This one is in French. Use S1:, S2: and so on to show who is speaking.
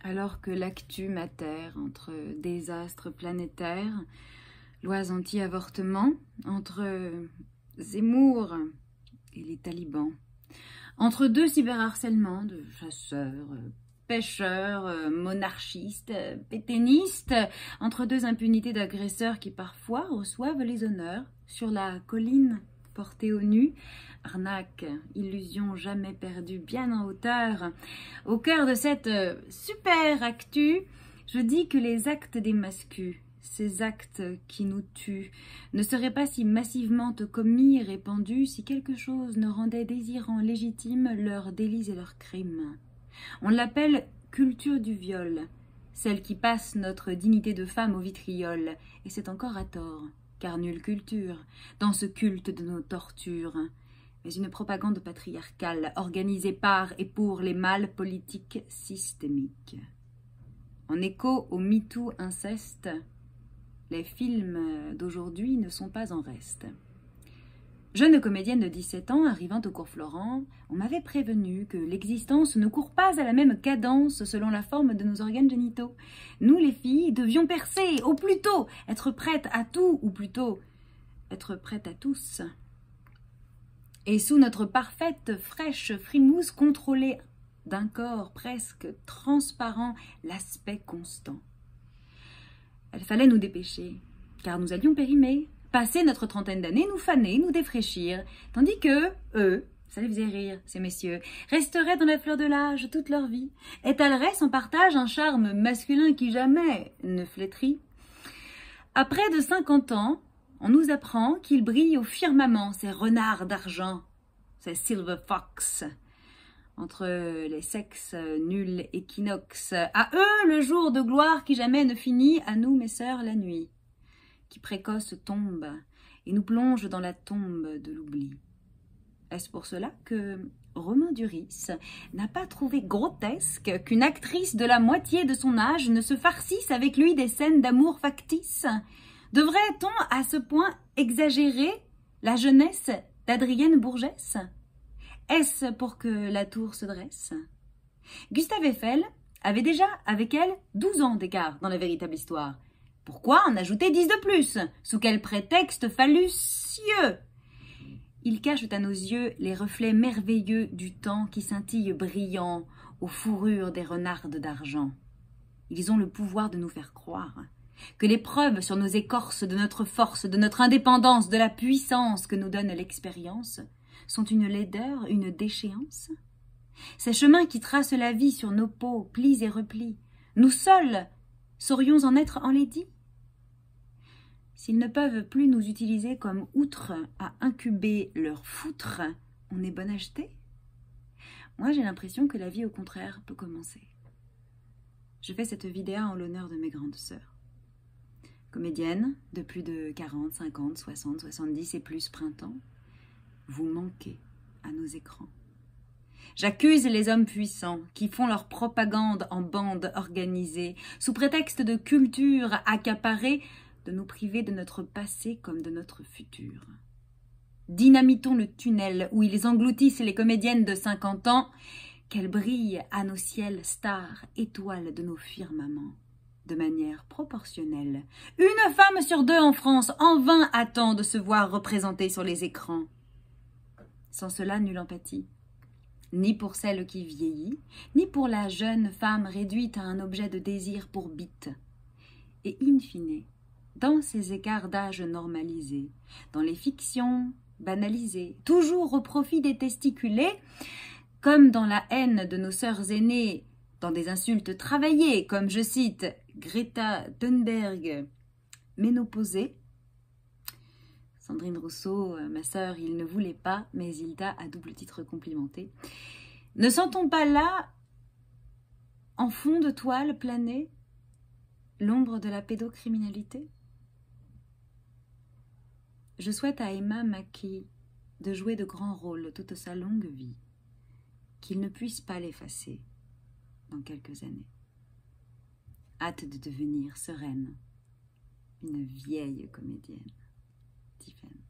S1: Alors que l'actu matère entre désastres planétaires, lois anti-avortement, entre Zemmour et les talibans, entre deux cyberharcèlements de chasseurs, pêcheurs, monarchistes, pétainistes, entre deux impunités d'agresseurs qui parfois reçoivent les honneurs sur la colline portée au nu, arnaque, illusion jamais perdue, bien en hauteur. Au cœur de cette super actu, je dis que les actes des mascus, ces actes qui nous tuent, ne seraient pas si massivement commis et répandus si quelque chose ne rendait désirants légitimes leurs délits et leurs crimes. On l'appelle culture du viol, celle qui passe notre dignité de femme au vitriol, et c'est encore à tort, car nulle culture, dans ce culte de nos tortures, mais une propagande patriarcale organisée par et pour les mâles politiques systémiques. En écho au MeToo inceste, les films d'aujourd'hui ne sont pas en reste. Jeune comédienne de 17 ans, arrivant au cours Florent, on m'avait prévenu que l'existence ne court pas à la même cadence selon la forme de nos organes génitaux. Nous, les filles, devions percer, au plus tôt, être prêtes à tout, ou plutôt, être prêtes à tous. Et sous notre parfaite, fraîche frimousse contrôlée d'un corps presque transparent, l'aspect constant. Il fallait nous dépêcher, car nous allions périmer. Passer notre trentaine d'années, nous faner, nous défraîchir, tandis que, eux, ça les faisait rire, ces messieurs, resteraient dans la fleur de l'âge toute leur vie, étaleraient sans partage un charme masculin qui jamais ne flétrit. À près de 50 ans, on nous apprend qu'ils brillent au firmament, ces renards d'argent, ces silver fox, entre les sexes nuls équinoxes. À eux, le jour de gloire qui jamais ne finit, à nous, mes sœurs, la nuit, qui précoce tombe et nous plonge dans la tombe de l'oubli. Est-ce pour cela que Romain Duris n'a pas trouvé grotesque qu'une actrice de la moitié de son âge ne se farcisse avec lui des scènes d'amour factices? Devrait-on à ce point exagérer la jeunesse d'Adrienne Bourgès? Est-ce pour que la tour se dresse? Gustave Eiffel avait déjà avec elle 12 ans d'écart dans la véritable histoire. Pourquoi en ajouter 10 de plus? Sous quel prétexte phallucieux? Ils cachent à nos yeux les reflets merveilleux du temps qui scintille brillant aux fourrures des renardes d'argent. Ils ont le pouvoir de nous faire croire que les preuves sur nos écorces de notre force, de notre indépendance, de la puissance que nous donne l'expérience, sont une laideur, une déchéance. Ces chemins qui tracent la vie sur nos peaux, plis et replis, nous seuls saurions en être enlaidis? S'ils ne peuvent plus nous utiliser comme outre à incuber leur foutre, on est bon à jeter? Moi, j'ai l'impression que la vie, au contraire, peut commencer. Je fais cette vidéo en l'honneur de mes grandes sœurs. Comédiennes de plus de 40, 50, 60, 70 et plus printemps, vous manquez à nos écrans. J'accuse les hommes puissants qui font leur propagande en bande organisée, sous prétexte de culture accaparée, de nous priver de notre passé comme de notre futur. Dynamitons le tunnel où ils engloutissent les comédiennes de 50 ans, qu'elles brillent à nos ciels stars, étoiles de nos firmaments, de manière proportionnelle. Une femme sur deux en France en vain attend de se voir représentée sur les écrans. Sans cela, nulle empathie. Ni pour celle qui vieillit, ni pour la jeune femme réduite à un objet de désir pour bite. Et in fine, dans ces écarts d'âge normalisés, dans les fictions banalisées, toujours au profit des testiculés, comme dans la haine de nos sœurs aînées, dans des insultes travaillées, comme je cite Greta Thunberg, ménopausée. Sandrine Rousseau, ma sœur, il ne voulait pas, mais il t'a à double titre complimenté. Ne sent-on pas là, en fond de toile planer, l'ombre de la pédocriminalité? Je souhaite à Emma Mackey de jouer de grands rôles toute sa longue vie, qu'il ne puisse pas l'effacer dans quelques années. Hâte de devenir sereine, une vieille comédienne. Tiffany.